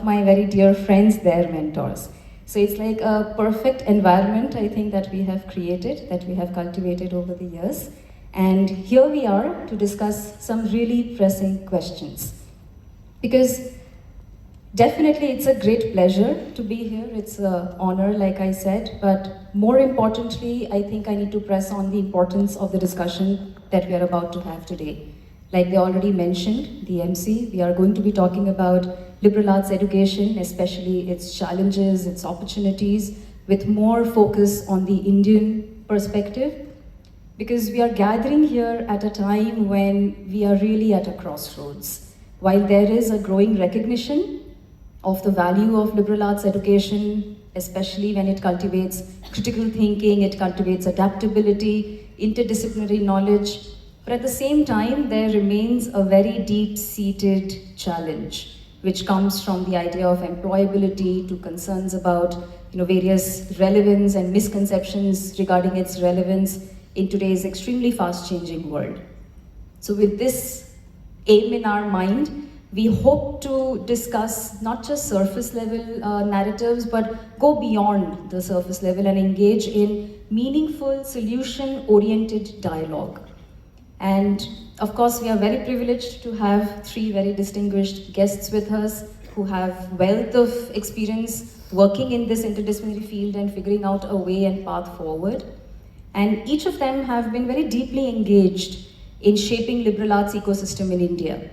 my very dear friends, their mentors. So it's like a perfect environment, I think, that we have created, that we have cultivated over the years. And here we are to discuss some really pressing questions. Because definitely it's a great pleasure to be here. It's an honor, like I said. But more importantly, I think I need to press on the importance of the discussion that we are about to have today. Like they already mentioned, the MC, we are going to be talking about liberal arts education, especially its challenges, its opportunities, with more focus on the Indian perspective. Because we are gathering here at a time when we are really at a crossroads. While there is a growing recognition of the value of liberal arts education, especially when it cultivates critical thinking, it cultivates adaptability, interdisciplinary knowledge, but at the same time, there remains a very deep-seated challenge, which comes from the idea of employability to concerns about various relevance and misconceptions regarding its relevance in today's extremely fast-changing world. So with this aim in our mind, we hope to discuss not just surface level narratives, but go beyond the surface level and engage in meaningful, solution-oriented dialogue. And of course, we are very privileged to have three very distinguished guests with us who have wealth of experience working in this interdisciplinary field and figuring out a way and path forward. And each of them have been very deeply engaged in shaping liberal arts ecosystem in India.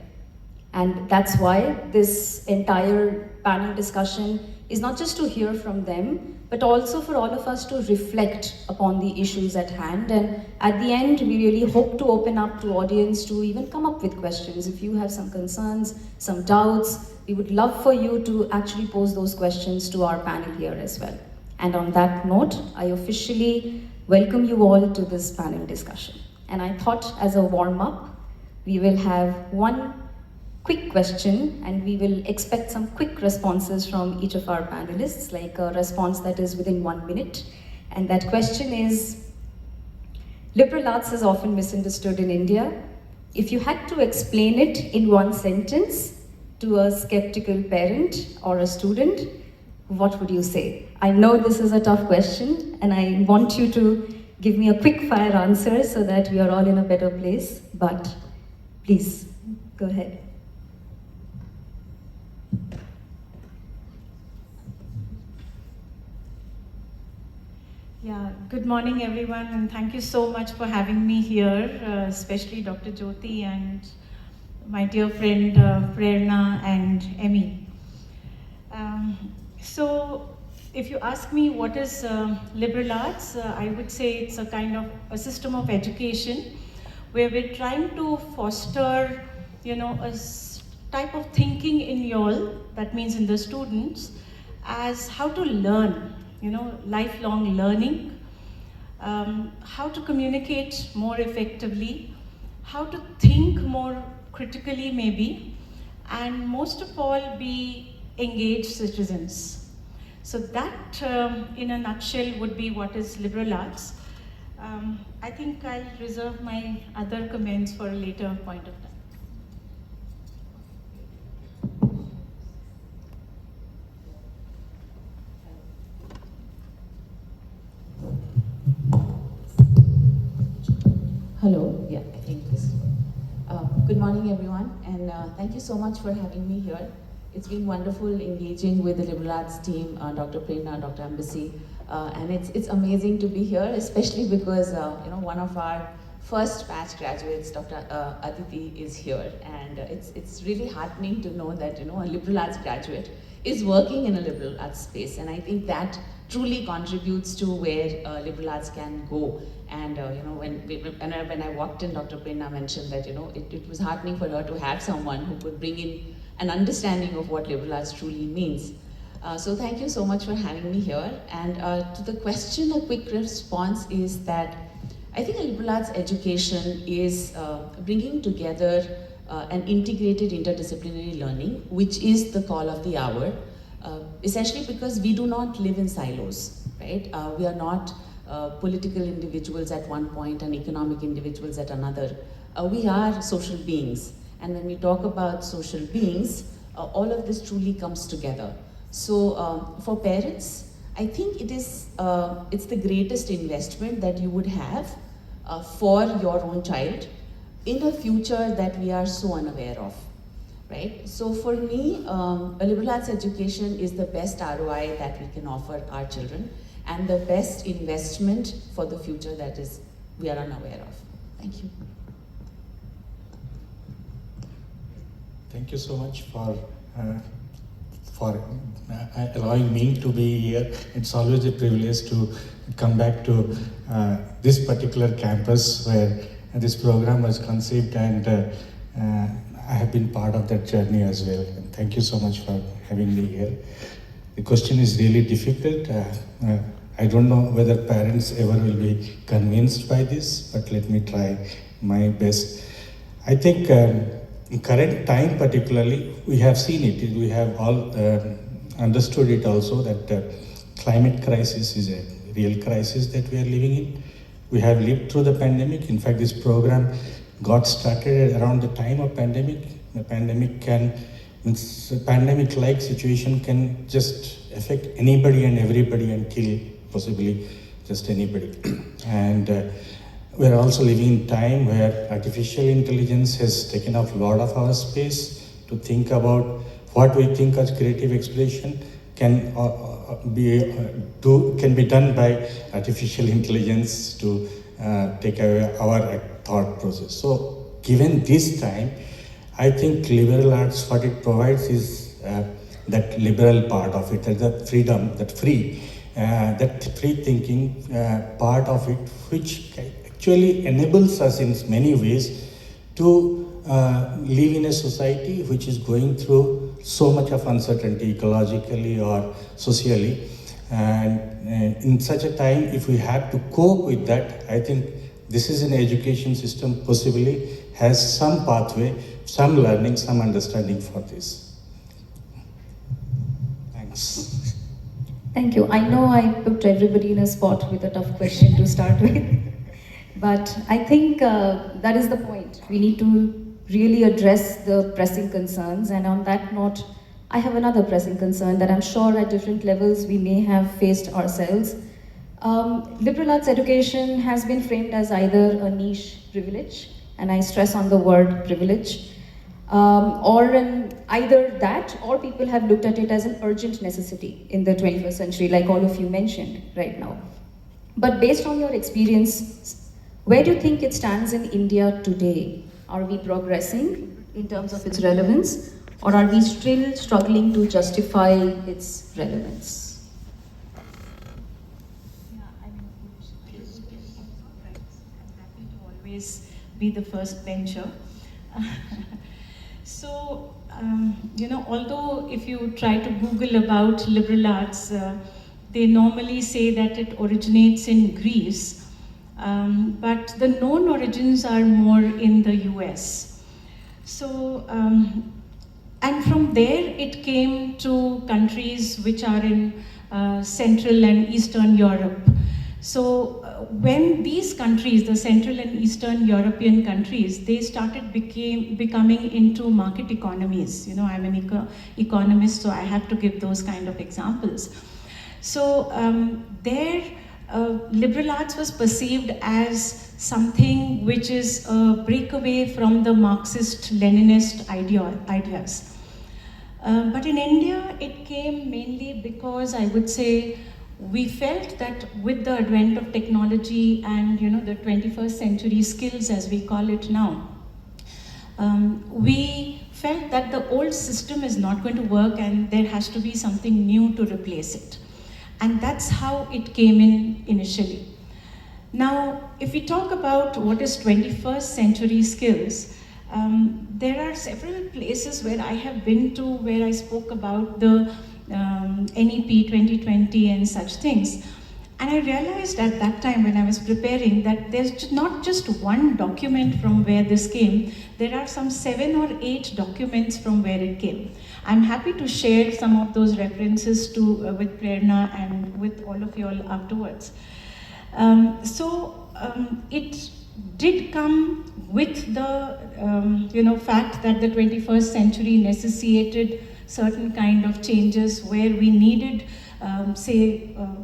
And that's why this entire panel discussion is not just to hear from them, but also for all of us to reflect upon the issues at hand. And at the end, we really hope to open up to audience to even come up with questions. If you have some concerns, some doubts, we would love for you to actually pose those questions to our panel here as well. And on that note, I officially welcome you all to this panel discussion. And I thought as a warm-up, we will have one quick question and we will expect some quick responses from each of our panelists, like a response that is within 1 minute. And that question is, liberal arts is often misunderstood in India. If you had to explain it in one sentence to a skeptical parent or a student, what would you say? I know this is a tough question and I want you to give me a quick fire answer so that we are all in a better place, but please, go ahead. Yeah, good morning everyone, and thank you so much for having me here, especially Dr. Jyoti and my dear friend Prerana and Emmy. So if you ask me what is liberal arts, I would say it's a kind of a system of education where we're trying to foster, a type of thinking in y'all, that means in the students, as how to learn, lifelong learning, how to communicate more effectively, how to think more critically maybe, and most of all be engaged citizens. So that in a nutshell would be what is liberal arts. I think I'll reserve my other comments for a later point of time. Hello, yeah, I think this. Good morning, everyone, and thank you so much for having me here. It's been wonderful engaging with the liberal arts team, Dr. Prerana, Dr. Embassy, and it's amazing to be here, especially because one of our first batch graduates, Dr. Aditi, is here, and it's really heartening to know that a liberal arts graduate is working in a liberal arts space, and I think that truly contributes to where liberal arts can go. And when I walked in, Dr. Prerana mentioned that it was heartening for her to have someone who could bring in an understanding of what liberal arts truly means. So thank you so much for having me here. And to the question, a quick response is that I think a liberal arts education is bringing together an integrated interdisciplinary learning, which is the call of the hour, essentially because we do not live in silos, right? We are not political individuals at one point and economic individuals at another. We are social beings. And when we talk about social beings, all of this truly comes together. So for parents, I think it's the greatest investment that you would have for your own child in a future that we are so unaware of, right? So for me, a liberal arts education is the best ROI that we can offer our children and the best investment for the future that is we are unaware of. Thank you. Thank you so much for allowing me to be here. It's always a privilege to come back to this particular campus where this program was conceived, and I have been part of that journey as well. And thank you so much for having me here. The question is really difficult. I don't know whether parents ever will be convinced by this, but let me try my best. I think in current time particularly, we have seen it. We have all understood it also that climate crisis is a real crisis that we are living in. We have lived through the pandemic. In fact, this program got started around the time of pandemic. The pandemic-like situation can just affect anybody and everybody and kill possibly just anybody. And we're also living in time where artificial intelligence has taken up a lot of our space to think about what we think as creative expression can be done by artificial intelligence to take away our thought process. So given this time, I think liberal arts, what it provides is that liberal part of it, that freedom, that free thinking part of it, which actually enables us in many ways to live in a society which is going through so much of uncertainty ecologically or socially. And in such a time, if we have to cope with that, I think this is an education system possibly has some pathway, some learning, some understanding for this. Thanks. Thank you. I know I put everybody in a spot with a tough question to start with, but I think that is the point. We need to really address the pressing concerns, and on that note, I have another pressing concern that I'm sure at different levels we may have faced ourselves. Liberal arts education has been framed as either a niche privilege, and I stress on the word privilege, or either that, or people have looked at it as an urgent necessity in the 21st century, like all of you mentioned right now. But based on your experience, where do you think it stands in India today? Are we progressing in terms of its relevance, or are we still struggling to justify its relevance? Always be the first bencher. So, although if you try to Google about liberal arts, they normally say that it originates in Greece, but the known origins are more in the US. So, and from there it came to countries which are in Central and Eastern Europe. So when these countries, the Central and Eastern European countries, they started becoming into market economies. I'm an economist, so I have to give those kind of examples. So there, liberal arts was perceived as something which is a breakaway from the Marxist-Leninist ideas. But in India, it came mainly because I would say we felt that with the advent of technology and the 21st century skills as we call it now, we felt that the old system is not going to work and there has to be something new to replace it. And that's how it came in initially. Now, if we talk about what is 21st century skills, there are several places where I have been to where I spoke about the NEP 2020 and such things. And I realized at that time when I was preparing that there's not just one document from where this came, there are some 7 or 8 documents from where it came. I'm happy to share some of those references with Prerana and with all of you all afterwards. It did come with the fact that the 21st century necessitated certain kind of changes where we needed,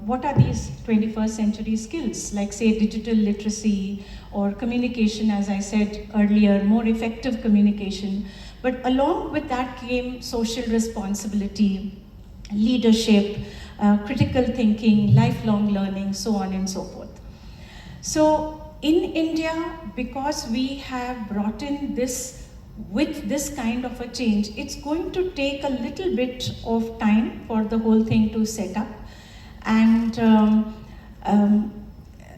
what are these 21st century skills, like say digital literacy or communication, as I said earlier, more effective communication. But along with that came social responsibility, leadership, critical thinking, lifelong learning, so on and so forth. So in India, because we have brought in this with this kind of a change, it's going to take a little bit of time for the whole thing to set up. And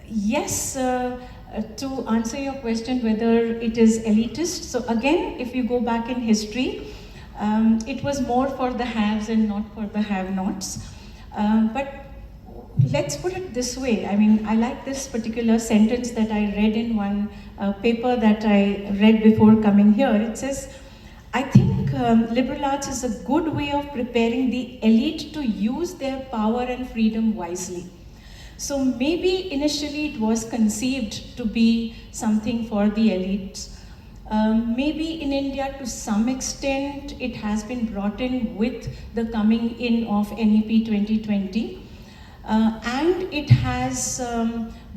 yes, to answer your question whether it is elitist, so again, if you go back in history, it was more for the haves and not for the have-nots. But let's put it this way. I mean, I like this particular sentence that I read in one paper that I read before coming here. It says, I think liberal arts is a good way of preparing the elite to use their power and freedom wisely. So maybe initially it was conceived to be something for the elites. Maybe in India, to some extent, it has been brought in with the coming in of NEP 2020. And it has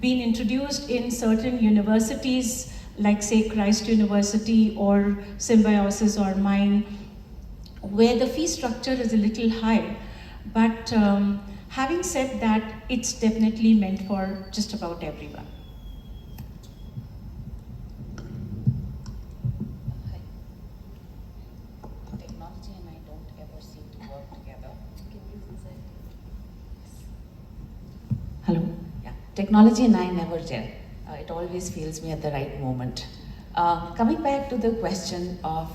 been introduced in certain universities, like say Christ University or Symbiosis or mine, where the fee structure is a little high. But having said that, it's definitely meant for just about everyone. Technology and I don't ever seem to work together. Hello? Yeah. Technology and I never gel. It always fails me at the right moment. Coming back to the question of,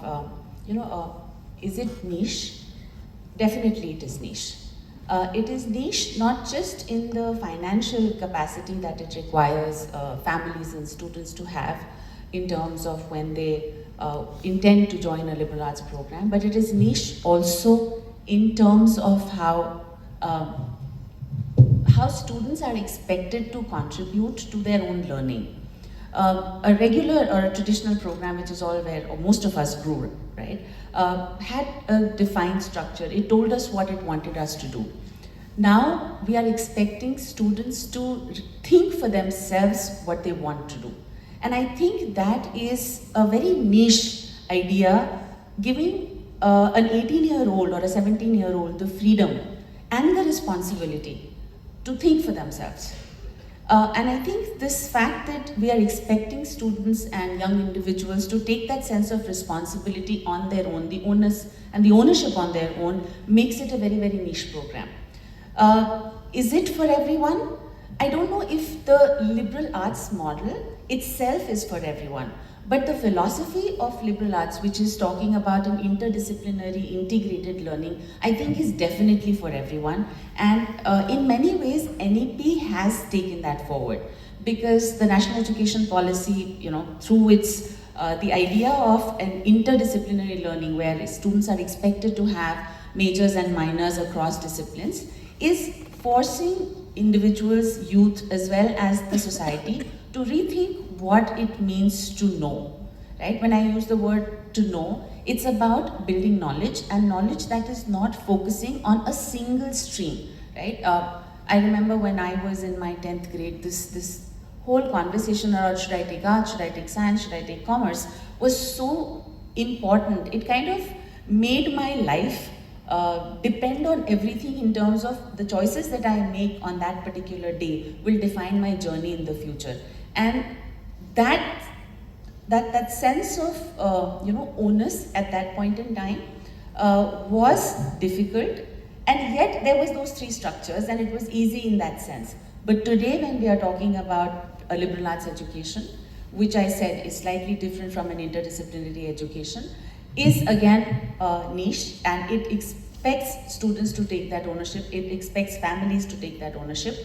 is it niche? Definitely it is niche. It is niche not just in the financial capacity that it requires families and students to have in terms of when they intend to join a liberal arts program, but it is niche also in terms of how students are expected to contribute to their own learning. A regular or a traditional program, which is all where or most of us grew, right, had a defined structure. It told us what it wanted us to do. Now we are expecting students to think for themselves what they want to do. And I think that is a very niche idea, giving an 18-year-old or a 17-year-old the freedom and the responsibility to think for themselves. And I think this fact that we are expecting students and young individuals to take that sense of responsibility on their own, the onus and the ownership on their own, makes it a very, very niche program. Is it for everyone? I don't know if the liberal arts model itself is for everyone, but the philosophy of liberal arts, which is talking about an interdisciplinary, integrated learning, I think is definitely for everyone. And in many ways, NEP has taken that forward, because the National Education Policy, through its the idea of an interdisciplinary learning where students are expected to have majors and minors across disciplines, is forcing individuals, youth, as well as the society to rethink what it means to know, right? When I use the word to know, it's about building knowledge, and knowledge that is not focusing on a single stream, right? I remember when I was in my 10th grade, this whole conversation around should I take art, should I take science, should I take commerce, was so important. It kind of made my life depend on everything in terms of the choices that I make on that particular day will define my journey in the future. And that sense of onus at that point in time was difficult, and yet there was those three structures and it was easy in that sense. But today, when we are talking about a liberal arts education, which I said is slightly different from an interdisciplinary education, is again niche, and it expects students to take that ownership, it expects families to take that ownership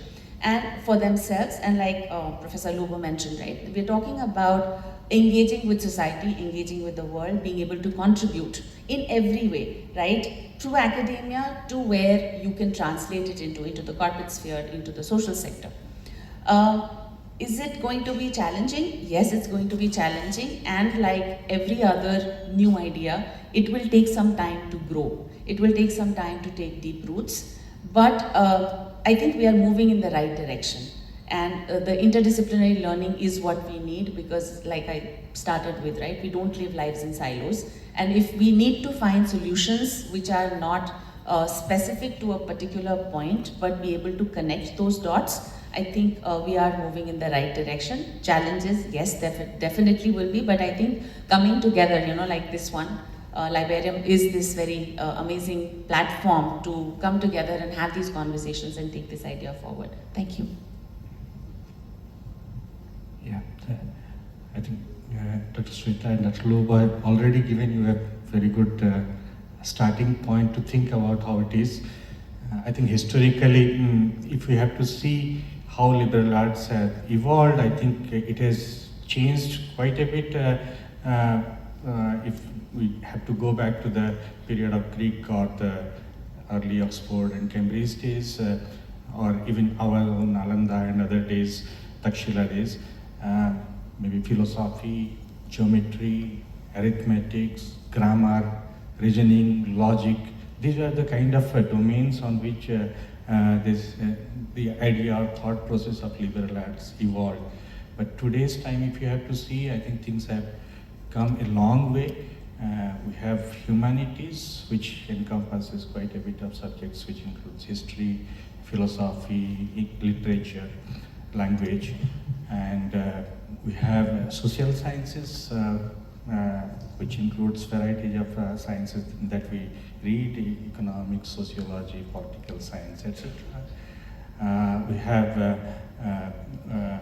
and for themselves. And like Professor Lubo mentioned, right, we're talking about engaging with society, engaging with the world, being able to contribute in every way, right, through academia to where you can translate it into the corporate sphere, into the social sector. Is it going to be challenging? Yes, it's going to be challenging, and like every other new idea, it will take some time to grow. It will take some time to take deep roots, but I think we are moving in the right direction. And the interdisciplinary learning is what we need, because like I started with, right, we don't live lives in silos. And if we need to find solutions which are not specific to a particular point, but be able to connect those dots, I think we are moving in the right direction. Challenges, yes, definitely will be, but I think coming together, you know, like this one, Liberium is this very amazing platform to come together and have these conversations and take this idea forward. Thank you. Yeah, I think Dr. Sweta and Dr. Loba have already given you a very good starting point to think about how it is. I think historically, if we have to see how liberal arts have evolved, I think it has changed quite a bit. If we have to go back to the period of Greek or the early Oxford and Cambridge days, or even our own Nalanda and other days, Takshila days, maybe philosophy, geometry, arithmetics, grammar, reasoning, logic. These are the kind of domains on which the idea or thought process of liberal arts evolved. But today's time, if you have to see, I think things have come a long way. We have humanities, which encompasses quite a bit of subjects, which includes history, philosophy, literature, language, and we have social sciences, which includes variety of sciences that we read: economics, sociology, political science, etc. We have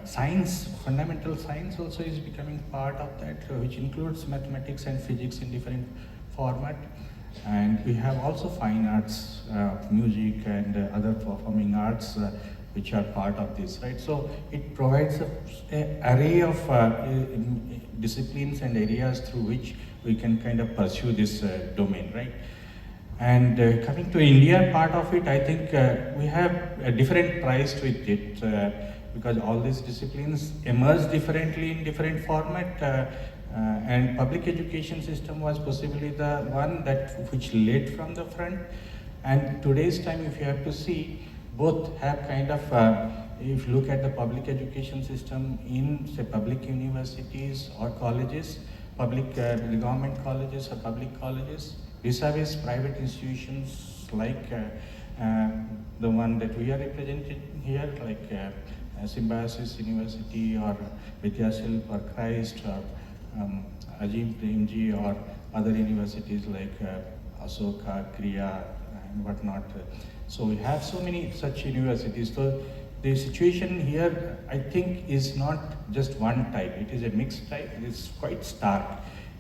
science, fundamental science also is becoming part of that, which includes mathematics and physics in different format. And we have also fine arts, music and other performing arts, which are part of this, right? So it provides an array of disciplines and areas through which we can kind of pursue this domain, right? And coming to India part of it, I think we have a different price with it, because all these disciplines emerge differently in different format, and public education system was possibly the one which led from the front. And today's time, if you have to see, both have kind of, if you look at the public education system in, say, public universities or colleges, the government colleges or public colleges, vis-a-vis private institutions like the one that we are representing here, like Symbiosis University or Vidyashil or Christ or Ajim Premji or other universities like Asoka, Kriya and whatnot. So we have so many such universities. So the situation here, I think, is not just one type. It is a mixed type. It is quite stark.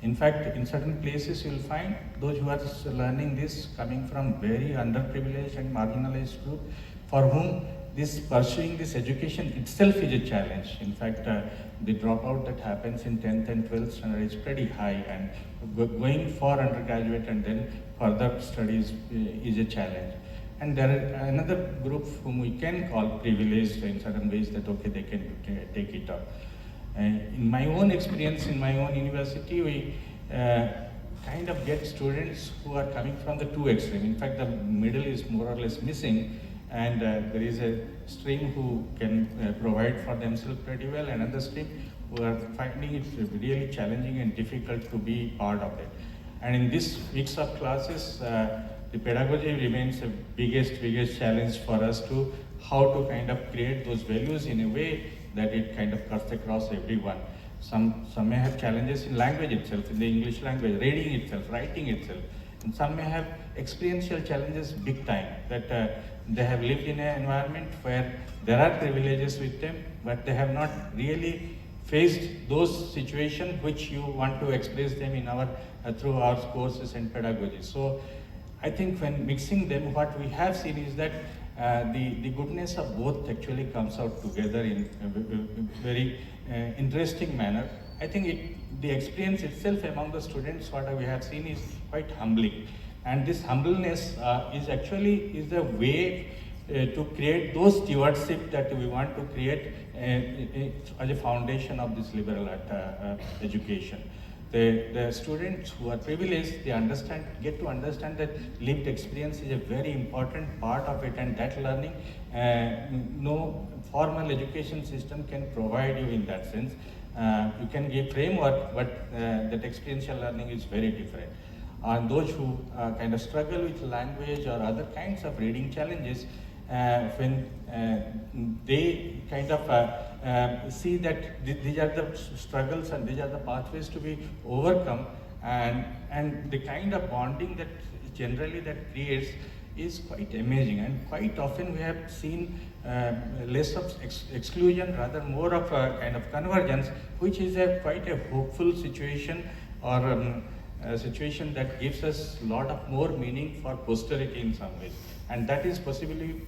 In fact, in certain places you will find those who are learning this coming from very underprivileged and marginalized group, for whom pursuing this education itself is a challenge. In fact, the dropout that happens in 10th and 12th standard is pretty high, and going for undergraduate and then further studies is a challenge. And there is another group whom we can call privileged in certain ways, that okay, they can take it up. In my own experience, in my own university, we kind of get students who are coming from the two extremes. In fact, the middle is more or less missing, and there is a stream who can provide for themselves pretty well, and another stream who are finding it really challenging and difficult to be part of it. And in this mix of classes, the pedagogy remains the biggest challenge for us, to how to kind of create those values in a way that it kind of cuts across everyone. Some may have challenges in language itself, in the English language, reading itself, writing itself. And some may have experiential challenges big time, that they have lived in an environment where there are privileges with them, but they have not really faced those situations which you want to express them in our through our courses and pedagogy. So I think when mixing them, what we have seen is that the goodness of both actually comes out together in a very interesting manner. I think the experience itself among the students, what we have seen, is quite humbling. And this humbleness is the way to create those stewardship that we want to create as a foundation of this liberal art education. The students who are privileged, they get to understand that lived experience is a very important part of it, and that learning, no formal education system can provide you in that sense. You can give framework, but that experiential learning is very different. And those who kind of struggle with language or other kinds of reading challenges, when they kind of see that these are the struggles and these are the pathways to be overcome, and the kind of bonding that generally that creates is quite amazing. And quite often we have seen less of exclusion, rather more of a kind of convergence, which is quite a hopeful situation, or a situation that gives us a lot of more meaning for posterity in some ways. And that is possibly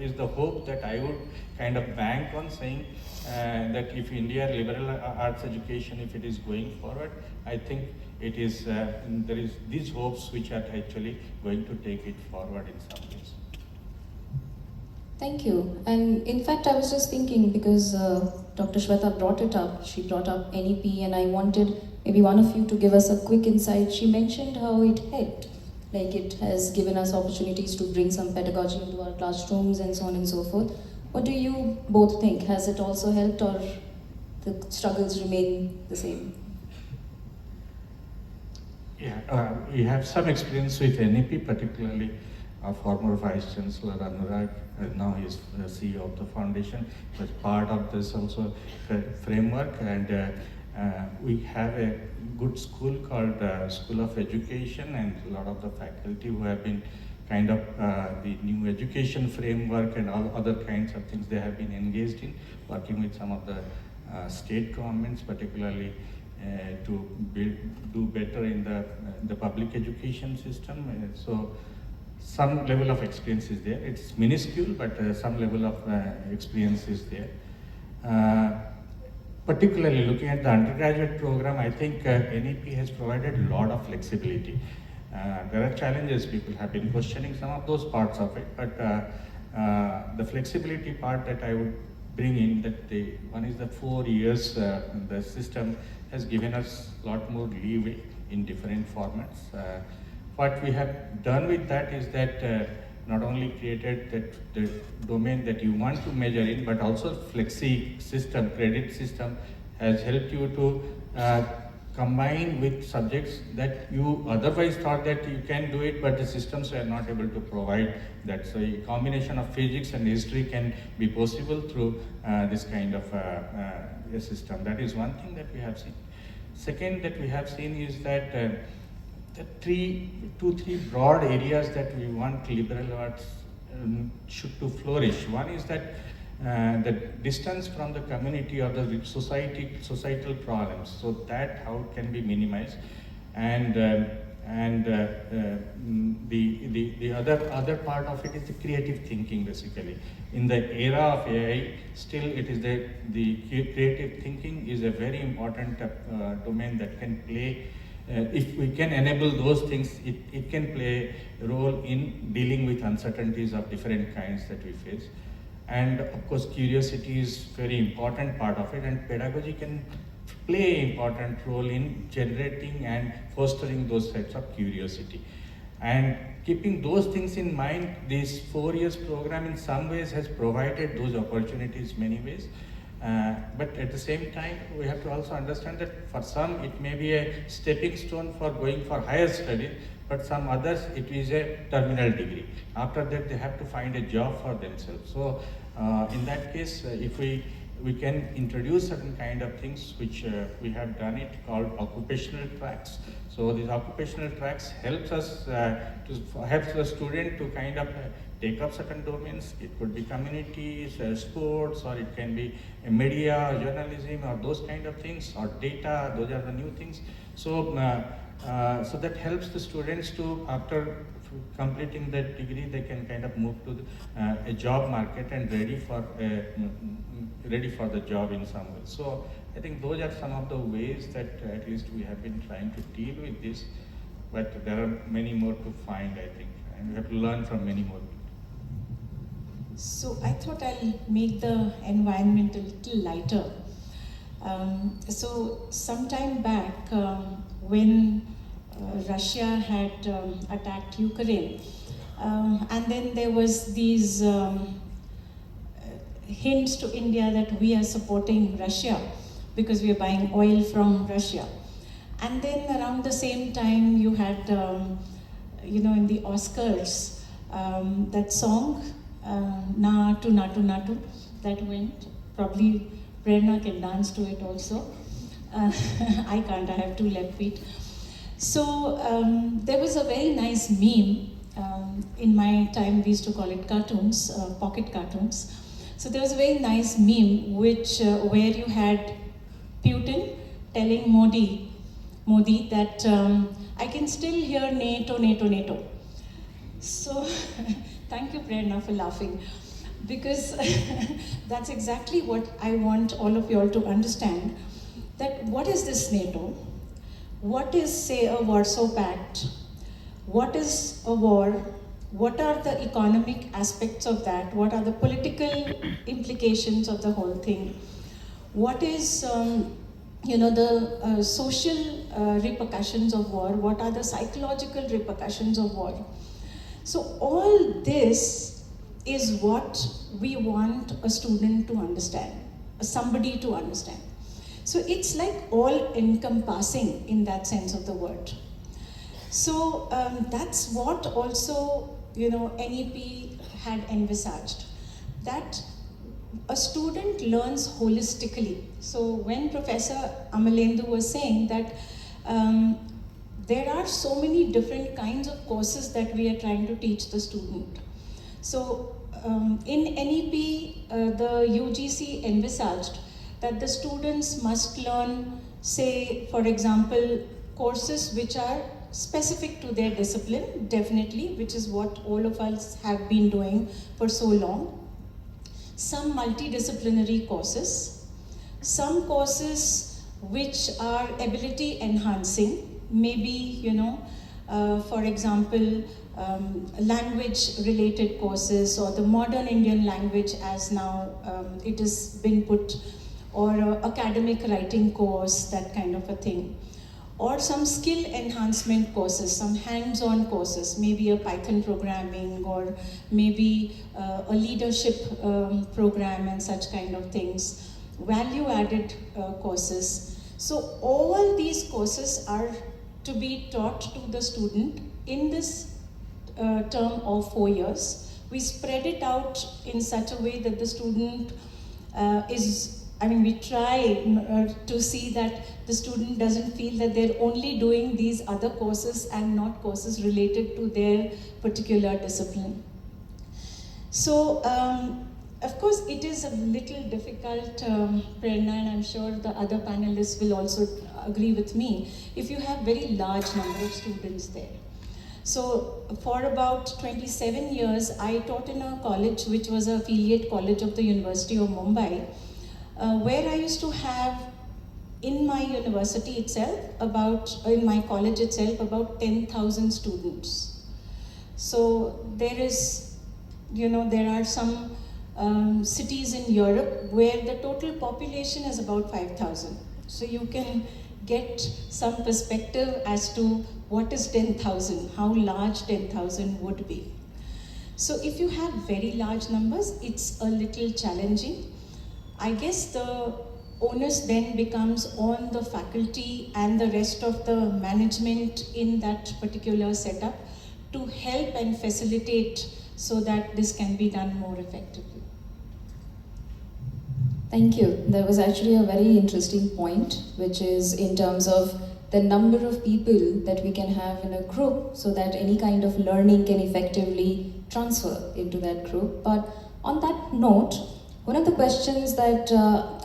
is the hope that I would kind of bank on, saying that if India liberal arts education, if it is going forward, I think it is there is these hopes which are actually going to take it forward in some ways. Thank you. And in fact, I was just thinking, because Dr. Shweta brought it up, she brought up NEP, and I wanted maybe one of you to give us a quick insight. She mentioned how it helped. Like, it has given us opportunities to bring some pedagogy into our classrooms and so on and so forth. What do you both think? Has it also helped, or the struggles remain the same? Yeah, we have some experience with NEP, particularly our former Vice Chancellor Anurag, now he is CEO of the foundation, was part of this also framework, and we have a good school called School of Education, and a lot of the faculty who have been kind of the new education framework and all other kinds of things they have been engaged in, working with some of the state governments, particularly to do better in the public education system. So some level of experience is there. It's minuscule, but some level of experience is there. Particularly looking at the undergraduate program, I think NEP has provided a lot of flexibility. There are challenges, people have been questioning some of those parts of it, but the flexibility part that I would bring in, that one is the 4 years, the system has given us a lot more leeway in different formats. What we have done with that is that not only created the domain that you want to measure in, but also flexi system, credit system has helped you to combine with subjects that you otherwise thought that you can do it, but the systems were not able to provide that. So a combination of physics and history can be possible through this kind of a system. That is one thing that we have seen. Second that we have seen is that the two, three broad areas that we want liberal arts should to flourish. One is that the distance from the community or the societal problems, so that how it can be minimized, and the other part of it is the creative thinking. Basically, in the era of AI, still it is the creative thinking is a very important domain that can play. If we can enable those things, it can play a role in dealing with uncertainties of different kinds that we face. And of course, curiosity is very important part of it, and pedagogy can play an important role in generating and fostering those types of curiosity. And keeping those things in mind, this 4 years program in some ways has provided those opportunities many ways. But at the same time, we have to also understand that for some it may be a stepping stone for going for higher studies, but some others it is a terminal degree. After that, they have to find a job for themselves. So in that case, if we can introduce certain kind of things, which we have done it, called occupational tracks. So these occupational tracks helps us helps the student to kind of take up certain domains. It could be communities, sports, or it can be media, journalism, or those kind of things, or data. Those are the new things. So so that helps the students to, after completing that degree, they can kind of move to a job market and ready for the job in some way. So I think those are some of the ways that at least we have been trying to deal with this, but there are many more to find, I think, and we have to learn from many more people. So I thought I'll make the environment a little lighter. So sometime back, when Russia had attacked Ukraine, and then there was these hints to India that we are supporting Russia because we are buying oil from Russia. And then around the same time, you had, in the Oscars, that song, Natu Natu Natu, that went. Probably Prerana can dance to it also. I can't, I have 2 left feet. So there was a very nice meme. In my time, we used to call it cartoons, pocket cartoons. So there was a very nice meme where you had Putin telling Modi that I can still hear NATO, NATO, NATO. So thank you, Prerana, for laughing, because that's exactly what I want all of you all to understand, that what is this NATO? What is, say, a Warsaw Pact? What is a war? What are the economic aspects of that? What are the political implications of the whole thing? What is, the social repercussions of war? What are the psychological repercussions of war? So all this is what we want a student to understand, somebody to understand. So it's like all encompassing in that sense of the word. So that's what also, NEP had envisaged, that a student learns holistically. So when Professor Amalendu was saying that there are so many different kinds of courses that we are trying to teach the student. So in NEP, the UGC envisaged that the students must learn, say, for example, courses which are specific to their discipline, definitely, which is what all of us have been doing for so long. Some multidisciplinary courses, some courses which are ability enhancing, maybe, for example, language related courses, or the modern Indian language as now it has been put, or academic writing course, that kind of a thing. Or some skill enhancement courses, some hands-on courses, maybe a Python programming, or maybe a leadership program and such kind of things, value-added courses. So all these courses are to be taught to the student in this term of 4 years. We spread it out in such a way that the student we try to see that the student doesn't feel that they're only doing these other courses and not courses related to their particular discipline. So, of course, it is a little difficult, Prerana, and I'm sure the other panelists will also agree with me, if you have very large number of students there. So for about 27 years, I taught in a college which was an affiliate college of the University of Mumbai, where I used to have in my university itself, in my college itself, about 10,000 students. So there is, there are some cities in Europe where the total population is about 5,000. So you can get some perspective as to what is 10,000, how large 10,000 would be. So if you have very large numbers, it's a little challenging. I guess the onus then becomes on the faculty and the rest of the management in that particular setup to help and facilitate so that this can be done more effectively. Thank you. There was actually a very interesting point, which is in terms of the number of people that we can have in a group so that any kind of learning can effectively transfer into that group. But on that note, one of the questions that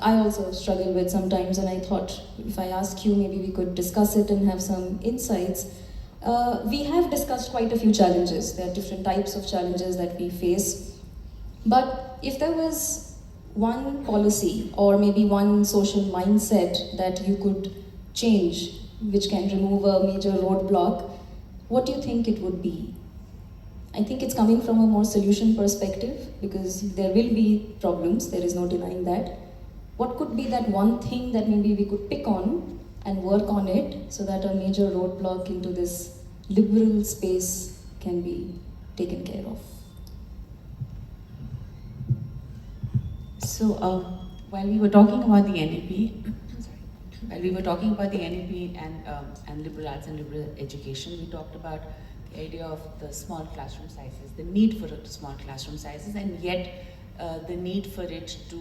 I also struggle with sometimes, and I thought if I ask you, maybe we could discuss it and have some insights. We have discussed quite a few challenges. There are different types of challenges that we face. But if there was one policy or maybe one social mindset that you could change, which can remove a major roadblock, what do you think it would be? I think it's coming from a more solution perspective, because there will be problems, there is no denying that. what could be that one thing that maybe we could pick on and work on it so that a major roadblock into this liberal space can be taken care of? So while we were talking about the NEP, while we were talking about the NEP and liberal arts and liberal education, we talked about the idea of the small classroom sizes, the need for small classroom sizes, and yet the need for it to,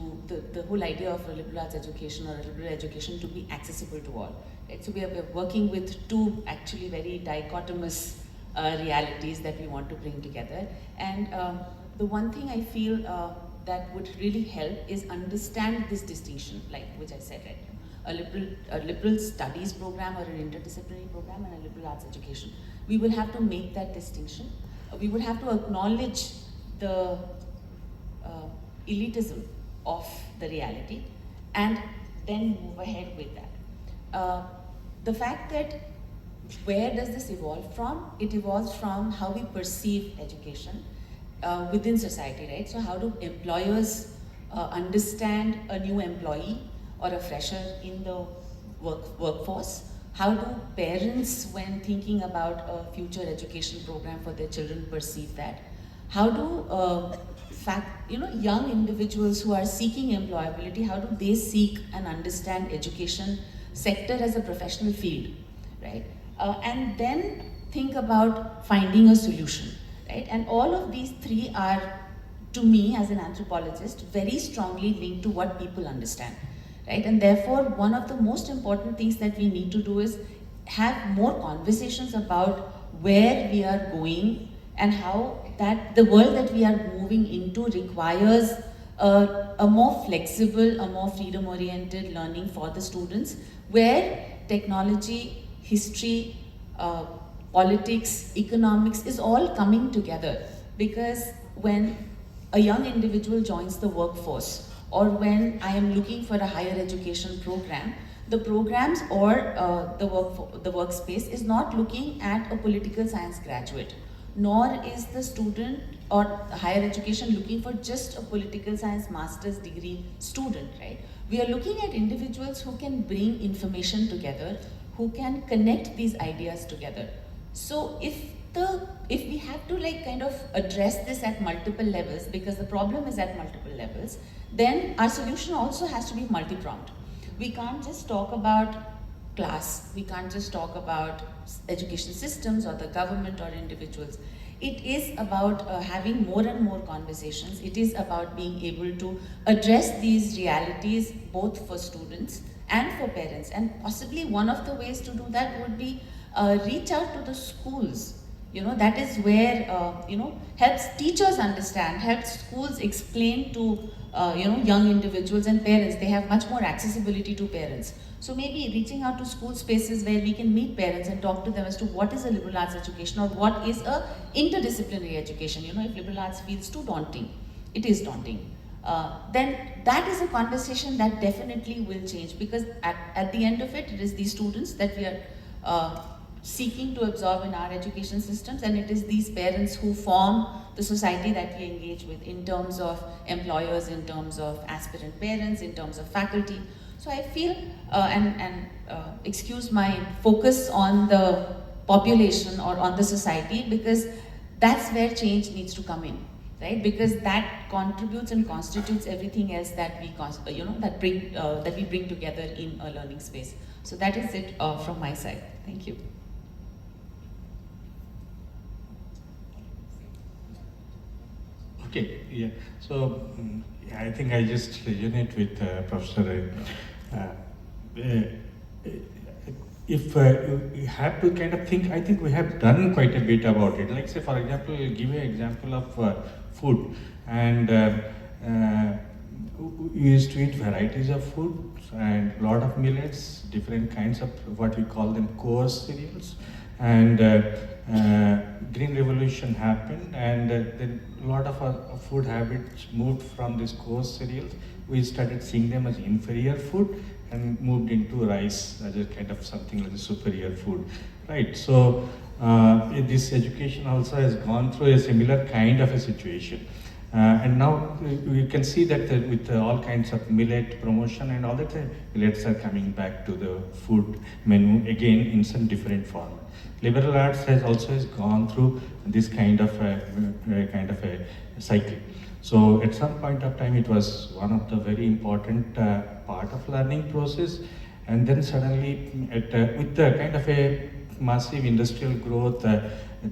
the whole idea of a liberal arts education or a liberal education to be accessible to all. Right? So we are working with two actually very dichotomous realities that we want to bring together. And the one thing I feel that would really help is understand this distinction, like which I said, right? A liberal studies program or an interdisciplinary program and a liberal arts education. We will have to make that distinction. We would have to acknowledge the elitism of the reality and then move ahead with that. The fact that where does this evolve from? It evolves from how we perceive education within society, right? So how do employers understand a new employee or a fresher in the workforce? How do parents, when thinking about a future education program for their children, perceive that? How do young individuals who are seeking employability, how do they seek and understand education sector as a professional field, right? And then think about finding a solution, right? And all of these three are, to me as an anthropologist, very strongly linked to what people understand. Right? And therefore, one of the most important things that we need to do is have more conversations about where we are going and how that the world that we are moving into requires a more flexible, a more freedom-oriented learning for the students, where technology, history, politics, economics is all coming together. Because when a young individual joins the workforce, or when I am looking for a higher education program, the programs or the workspace is not looking at a political science graduate, nor is the student or higher education looking for just a political science master's degree student, right? We are looking at individuals who can bring information together, who can connect these ideas together. So if we have to kind of address this at multiple levels, because the problem is at multiple levels, then our solution also has to be multi-pronged. We can't just talk about class, we can't just talk about education systems or the government or individuals. It is about having more and more conversations. It is about being able to address these realities both for students and for parents. And possibly one of the ways to do that would be reach out to the schools. That is where, helps teachers understand, helps schools explain to, young individuals and parents. They have much more accessibility to parents. So maybe reaching out to school spaces where we can meet parents and talk to them as to what is a liberal arts education or what is a interdisciplinary education. If liberal arts feels too daunting, it is daunting. Then that is a conversation that definitely will change, because at the end of it, it is these students that we are seeking to absorb in our education systems, and it is these parents who form the society that we engage with in terms of employers, in terms of aspirant parents, in terms of faculty. So I feel, excuse my focus on the population or on the society, because that's where change needs to come in, right? Because that contributes and constitutes everything else that we, that we bring together in a learning space. So that is it from my side. Thank you. Okay, yeah. So I think I just resonate with Professor. If you have to kind of think, I think we have done quite a bit about it. Like say, for example, I'll give you an example of food. And we used to eat varieties of food and a lot of millets, different kinds of what we call them coarse cereals. And Green Revolution happened, and then a lot of our food habits moved from these coarse cereals. We started seeing them as inferior food and moved into rice as a kind of something like a superior food, right? So this education also has gone through a similar kind of a situation. And now we can see that with all kinds of millet promotion and all that, millets are coming back to the food menu again in some different form. Liberal arts has also gone through this kind of a cycle. So at some point of time, it was one of the very important part of learning process, and then suddenly, with the kind of a massive industrial growth,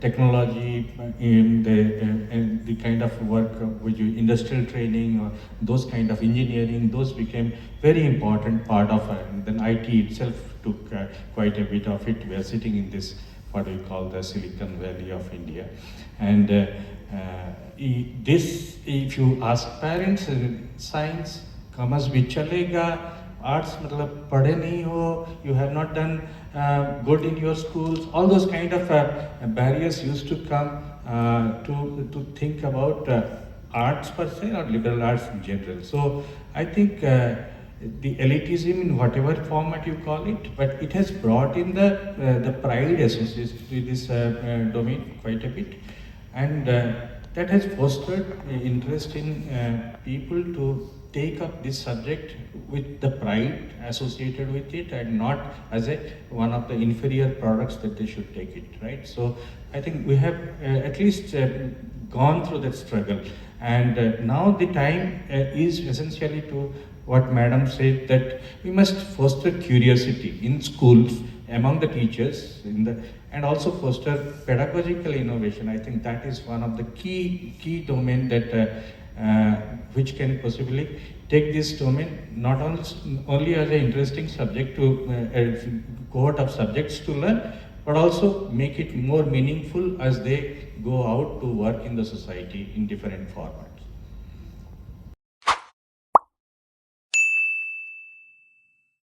technology, in the kind of work which industrial training or those kind of engineering, those became very important part of and then IT itself took quite a bit of it. We are sitting in this what we call the Silicon Valley of India, and this, if you ask parents, science, commerce भी चलेगा, arts मतलब पढ़े नहीं हो, you have not done good in your schools, all those kind of barriers used to come to think about arts per se or liberal arts in general. So I think the elitism in whatever format you call it, but it has brought in the pride associated with this domain quite a bit, and that has fostered interest in people to take up this subject with the pride associated with it, and not as one of the inferior products that they should take it, right? So I think we have at least gone through that struggle, and now the time is essentially to what Madam said, that we must foster curiosity in schools among the teachers, and also foster pedagogical innovation. I think that is one of the key domain that which can possibly take this domain not only as an interesting subject to a cohort of subjects to learn, but also make it more meaningful as they go out to work in the society in different formats.